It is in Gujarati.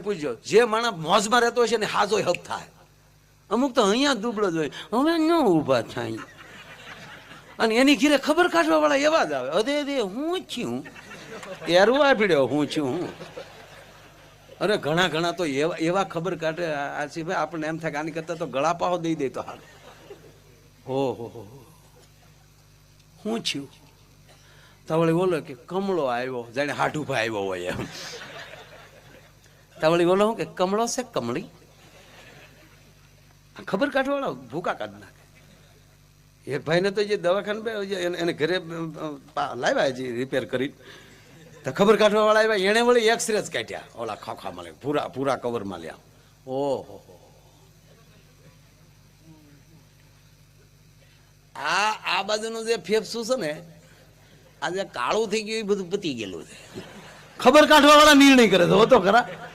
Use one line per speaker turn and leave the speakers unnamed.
પૂછજો જે માણસ મોજમાં રહેતો હોય છે ને હાજો હક થાય. અમુક તો અહીંયા દુબળો જ હોય, હવે ન ઊભા થાય. અને એની ઘીરે ખબર કાઢવા વાળા એવા જ આવે, અરે રે હું છું એરવા પીડ્યો હું છું હું. અરે ઘણા ઘણા તો એવા ખબર કાઢે આશીભાઈ, આપણને એમ થાય કે આની કરતા તો ગળા પાહો દઈ દે તો હાલ. ઓહો હું છું તવળી બોલો કે કમળો આવ્યો, જાણે હાડુભા આવ્યો હોય એમ. તવળી બોલો કે કમળો છે કમળી. ખબર કાઢવાળા ભૂકા કાઢ નાખે. એક ભાઈને તો જે દવાખાને એને ઘરે લાવ્યા છે રિપેર કરી, તો ખબર કાઢવા વાળા આવ્યા, એને વળી એક્સરે જ કાઢ્યા ઓલા ખાખા મળે પૂરા કવરમાં લ્યા. ઓહો આ બાજુનું જે ફેફસું છે ને આજે કાળું થઈ ગયું એ બધું પતી ગયેલું છે. ખબર કાઢવા વાળા નિર્ણય કરે તો ખરા.